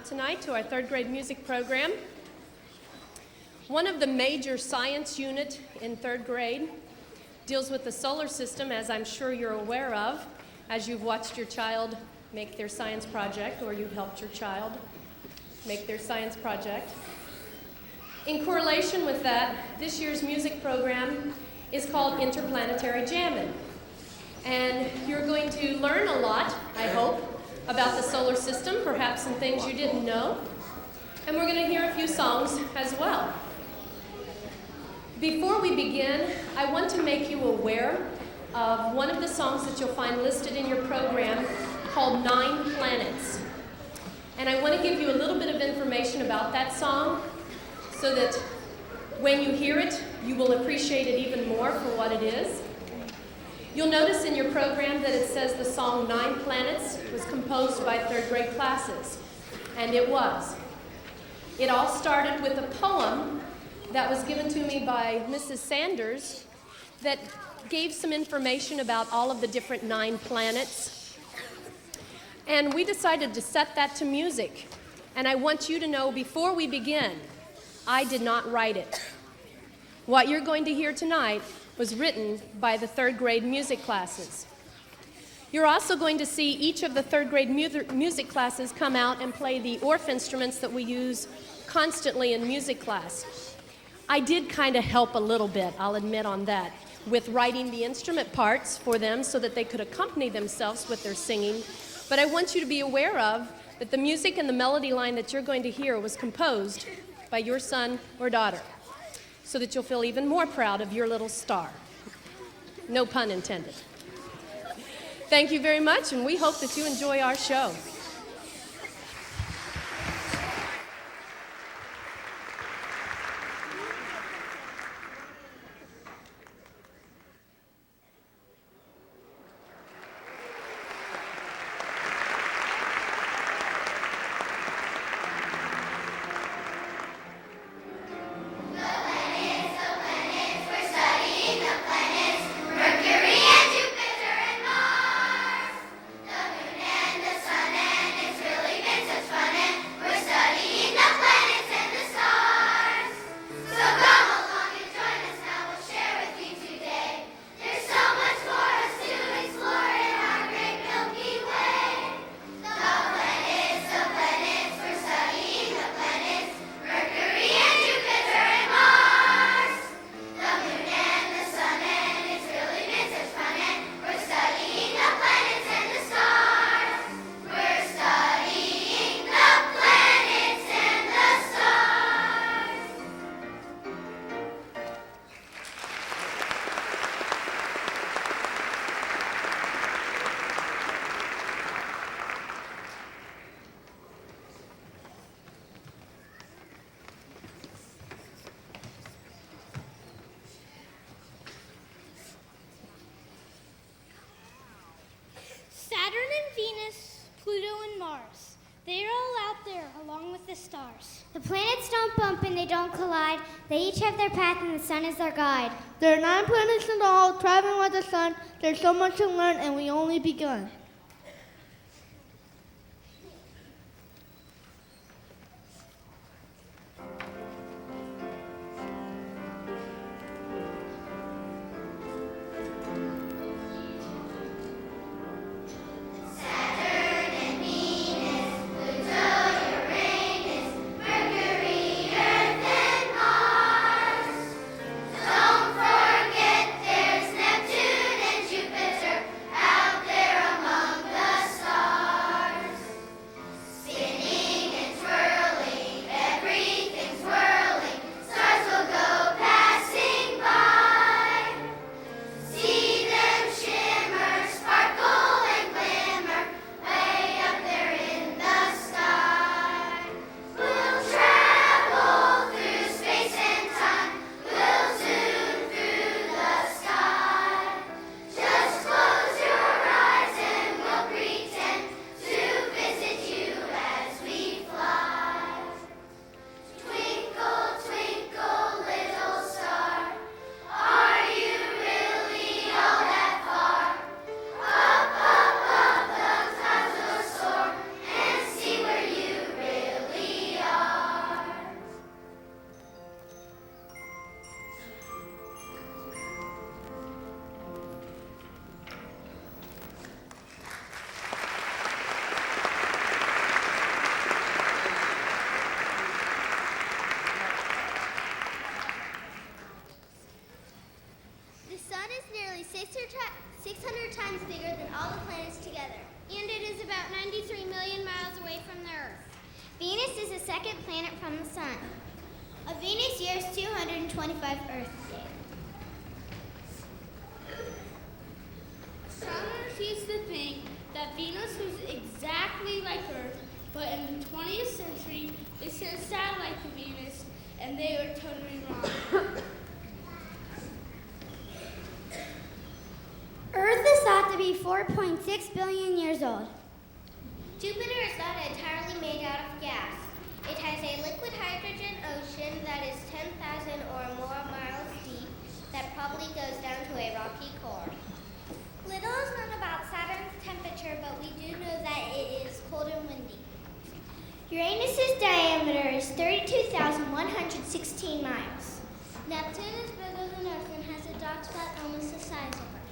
out tonight to our third grade music program. One of the major science unit in third grade deals with the solar system, as I'm sure you're aware of, as you've watched your child make their science project, or you've helped your child make their science project. In correlation with that, this year's music program is called Interplanetary Jammin'. And you're going to learn a lot, I hope, about the solar system, perhaps some things you didn't know. And we're going to hear a few songs as well. Before we begin, I want to make you aware of one of the songs that you'll find listed in your program called 9 Planets. And I want to give you a little bit of information about that song so that when you hear it, you will appreciate it even more for what it is. You'll notice in your program that it says the song 9 Planets was composed by third grade classes, and it was. It all started with a poem that was given to me by Mrs. Sanders that gave some information about all of the different 9 planets. And we decided to set that to music. And I want you to know before we begin, I did not write it. What you're going to hear tonight was written by the third grade music classes. You're also going to see each of the third grade music classes come out and play the Orff instruments that we use constantly in music class. I did kind of help a little bit, I'll admit on that, with writing the instrument parts for them so that they could accompany themselves with their singing. But I want you to be aware of that the music and the melody line that you're going to hear was composed by your son or daughter, so that you'll feel even more proud of your little star. No pun intended. Thank you very much, and we hope that you enjoy our show. Saturn and Venus, Pluto and Mars. They're all out there along with the stars. The planets don't bump and they don't collide. They each have their path and the sun is their guide. There are 9 planets in all, traveling with the sun. There's so much to learn and we only begun. Don't forget there's Neptune and Jupiter out there among Venus is the second planet from the sun. A Venus year is 225 Earth days. Astronomers used to think that Venus was exactly like Earth, but in the 20th century, they sent a satellite to Venus, and they were totally wrong. Earth is thought to be 4.6 billion years old. Jupiter is not entirely made out of gas. It has a liquid hydrogen ocean that is 10,000 or more miles deep that probably goes down to a rocky core. Little is known about Saturn's temperature, but we do know that it is cold and windy. Uranus's diameter is 32,116 miles. Neptune is bigger than Earth and has a dark spot almost the size of Earth.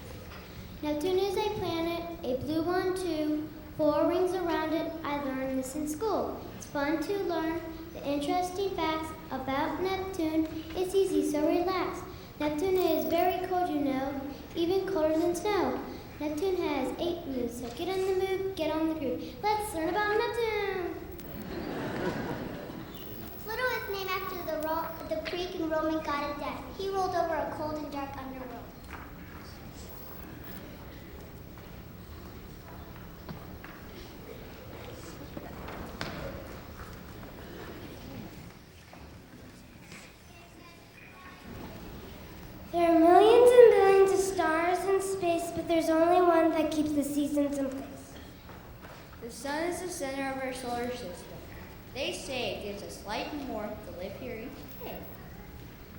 Neptune is a planet, a blue one too, 4 rings around it. I learned this in school. It's fun to learn the interesting facts about Neptune. It's easy, so relax. Neptune is very cold, you know, even colder than snow. Neptune has 8 moons, so get on the move, get on the groove. Let's learn about Neptune. Pluto is named after the Greek and Roman god of death. He ruled over a cold and dark underworld. There are millions and billions of stars in space, but there's only one that keeps the seasons in place. The sun is the center of our solar system. They say it gives us light and warmth to live here each day.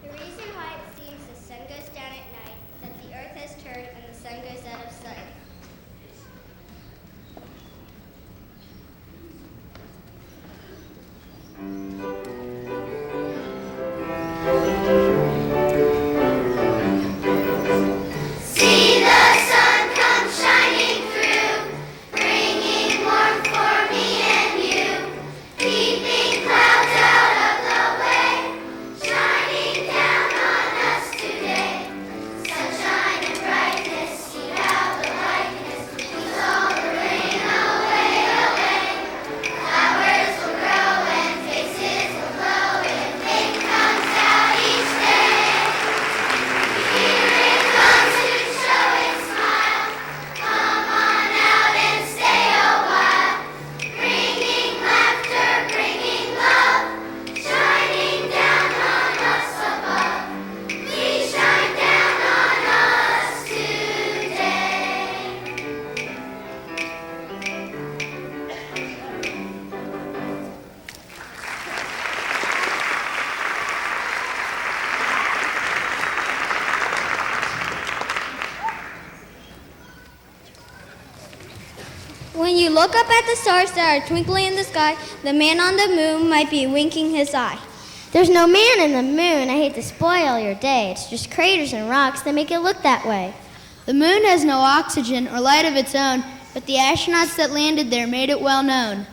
The reason why it seems the sun goes down at night is that the earth has turned and the sun goes out of sight. When you look up at the stars that are twinkling in the sky, the man on the moon might be winking his eye. There's no man in the moon. I hate to spoil your day. It's just craters and rocks that make it look that way. The moon has no oxygen or light of its own, but the astronauts that landed there made it well known.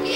The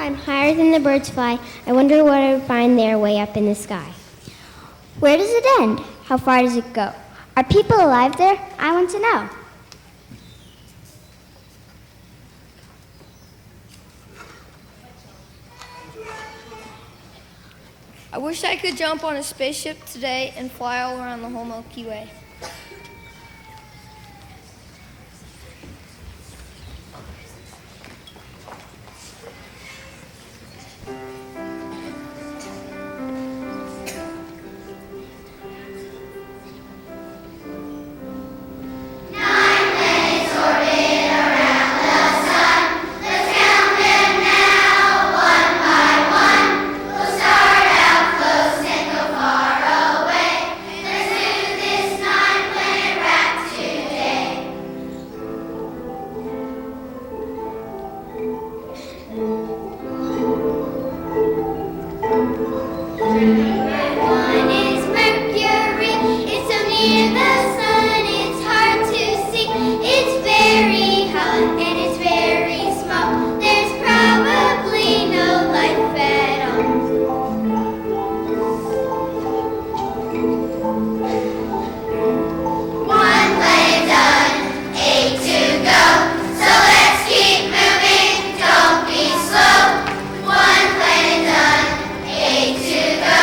climb higher than the birds fly, I wonder what I would find there way up in the sky. Where does it end? How far does it go? Are people alive there? I want to know. I wish I could jump on a spaceship today and fly all around the whole Milky Way. One is Mercury. It's so near the sun, it's hard to see. It's very hot and it's very small. There's probably no life at all. One plane done, 8 to go. So let's keep moving, don't be slow. One plane done, 8 to go.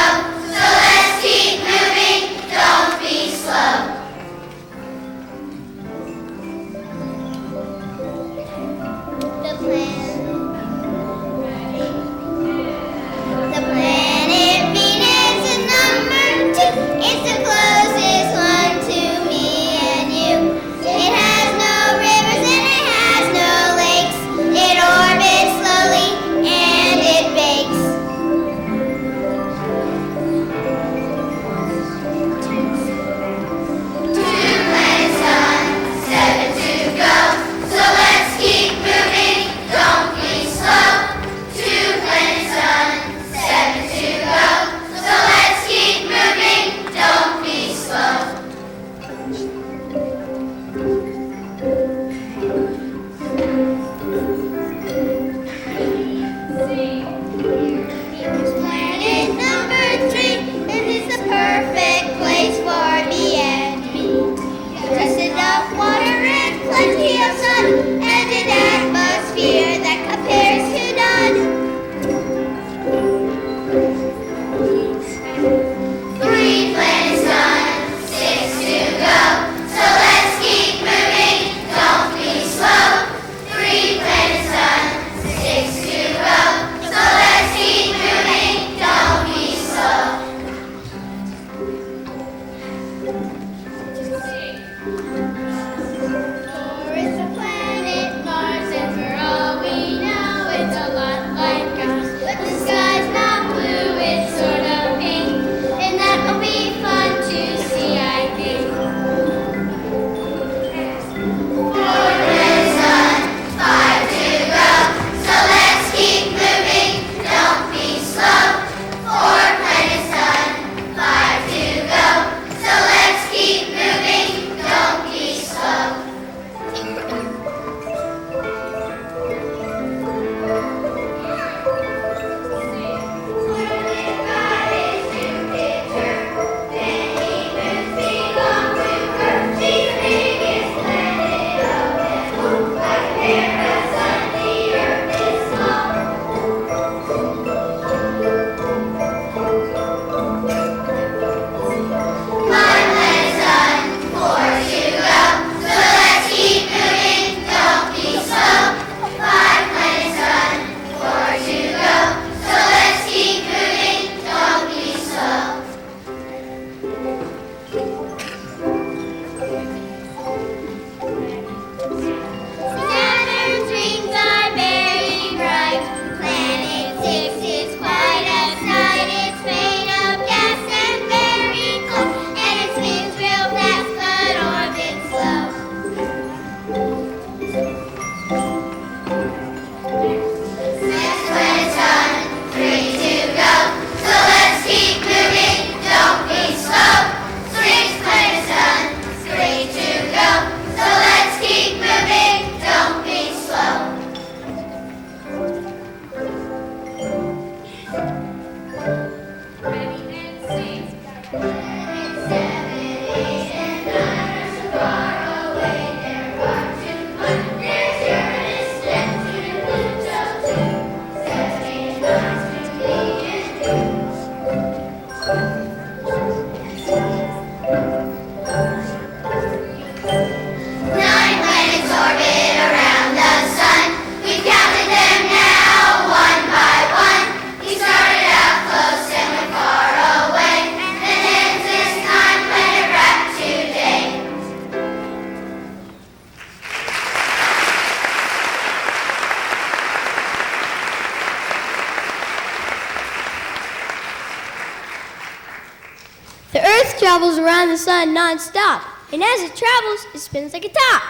The Earth travels around the sun non-stop, and as it travels, it spins like a top.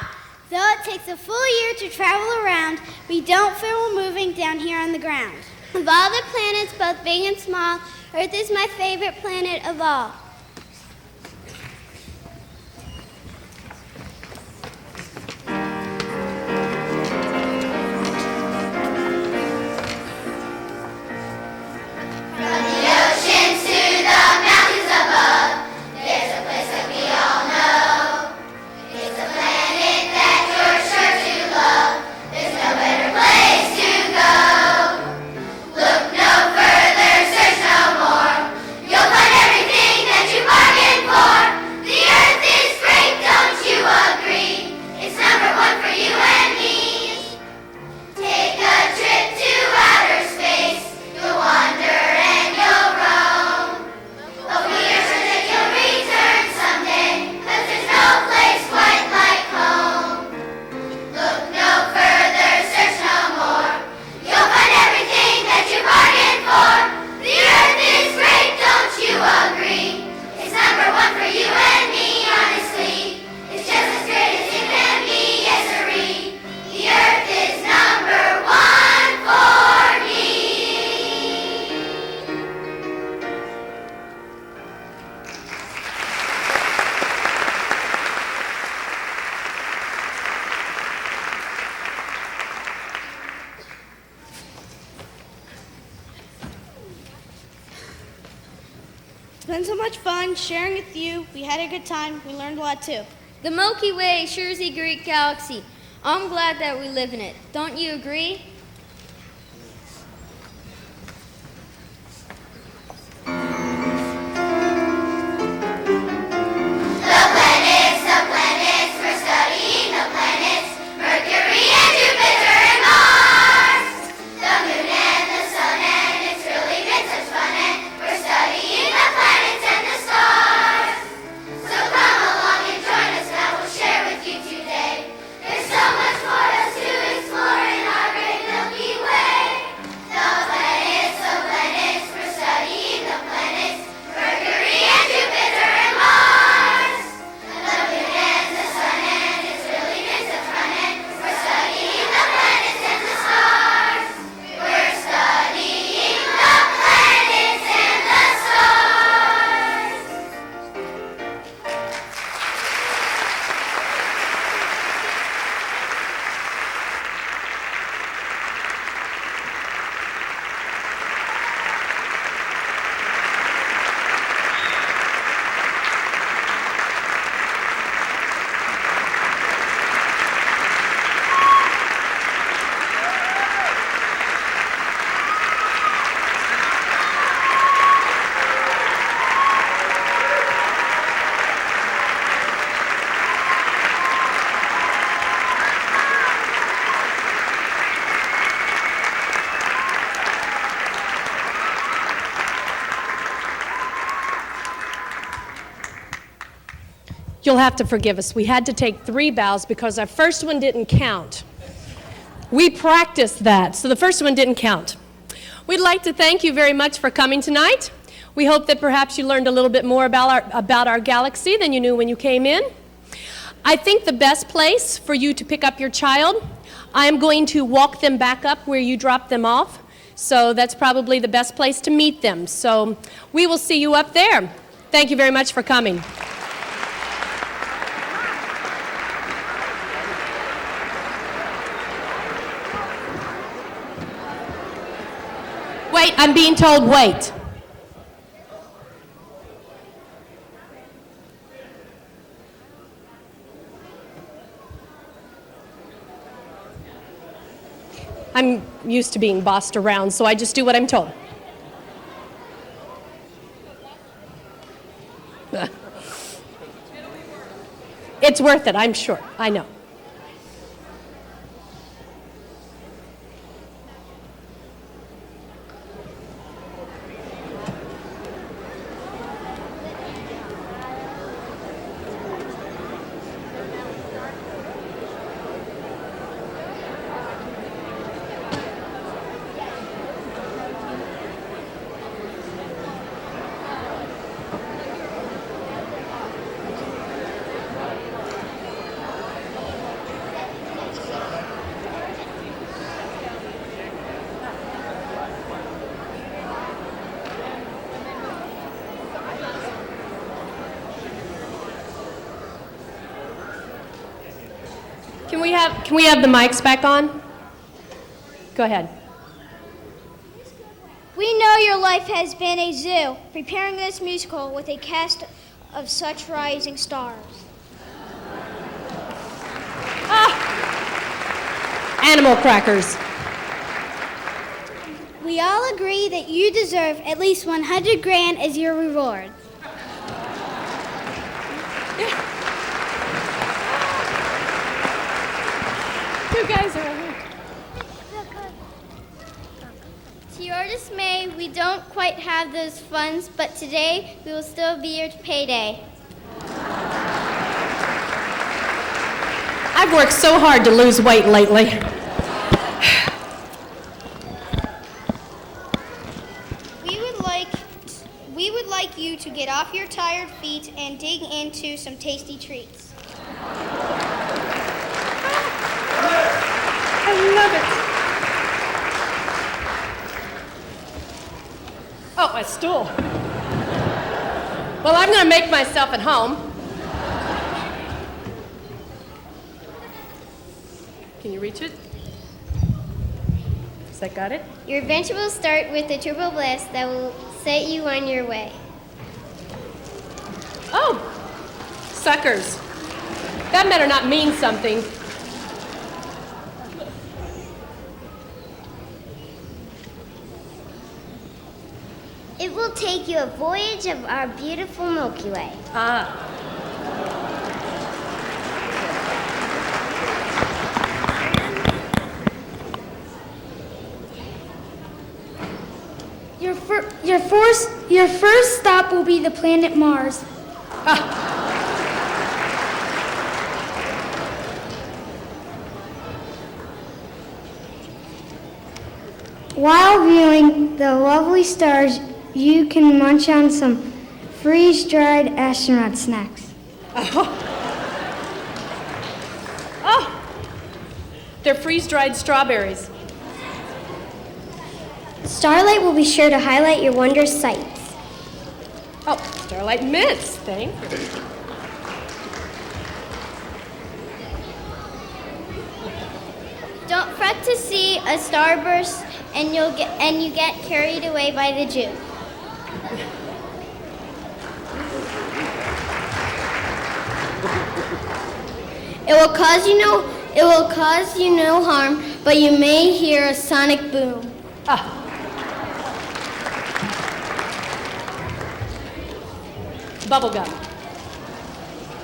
Though it takes a full year to travel around, we don't feel we're moving down here on the ground. Of all the planets, both big and small, Earth is my favorite planet of all. It's been so much fun sharing with you. We had a good time. We learned a lot too. The Milky Way sure is a great galaxy. I'm glad that we live in it. Don't you agree? You'll have to forgive us. We had to take 3 bows because our first one didn't count. We practiced that, so the first one didn't count. We'd like to thank you very much for coming tonight. We hope that perhaps you learned a little bit more about our galaxy than you knew when you came in. I think the best place for you to pick up your child, I am going to walk them back up where you dropped them off. So that's probably the best place to meet them. So we will see you up there. Thank you very much for coming. Wait, I'm being told wait. I'm used to being bossed around, so I just do what I'm told. It's worth it, I'm sure. I know. Can we have the mics back on? Go ahead. We know your life has been a zoo, preparing this musical with a cast of such rising stars. Animal crackers. We all agree that you deserve at least 100 grand as your reward. You guys are alike. To your dismay, we don't quite have those funds, but today we will still be your payday. I've worked so hard to lose weight lately. We would like you to get off your tired feet and dig into some tasty treats. I love it. Oh, a stool. Well, I'm going to make myself at home. Can you reach it? Has that got it? Your adventure will start with a turbo blast that will set you on your way. Oh, suckers. That better not mean something. It will take you a voyage of our beautiful Milky Way. Your first stop will be the planet Mars. While viewing the lovely stars, you can munch on some freeze-dried astronaut snacks. Oh, they're freeze-dried strawberries. Starlight will be sure to highlight your wondrous sights. Oh, Starlight Mints, thank you. Don't fret to see a starburst and you get carried away by the Jew. It will cause you no harm, but you may hear a sonic boom. Bubblegum.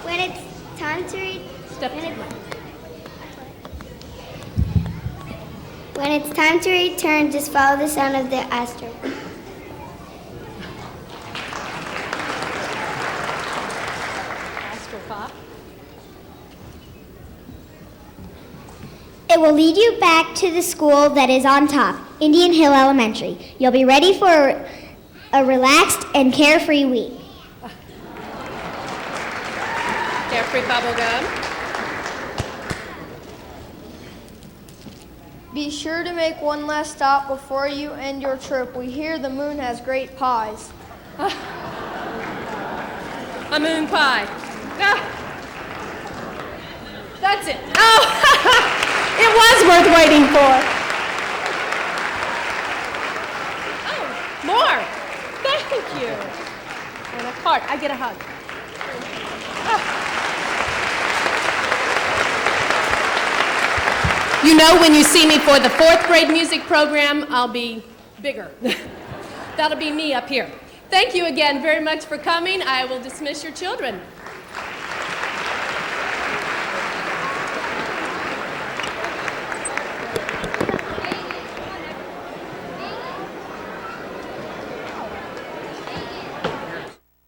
When it's time to When it's time to return, just follow the sound of the astro. Astropop. It will lead you back to the school that is on top, Indian Hill Elementary. You'll be ready for a relaxed and carefree week. Carefree bubblegum. Be sure to make one last stop before you end your trip. We hear the moon has great pies. A moon pie. That's it. Oh, it was worth waiting for. Oh, more. Thank you. And a card. I get a hug. You know, when you see me for the 4th grade music program, I'll be bigger. That'll be me up here. Thank you again very much for coming. I will dismiss your children.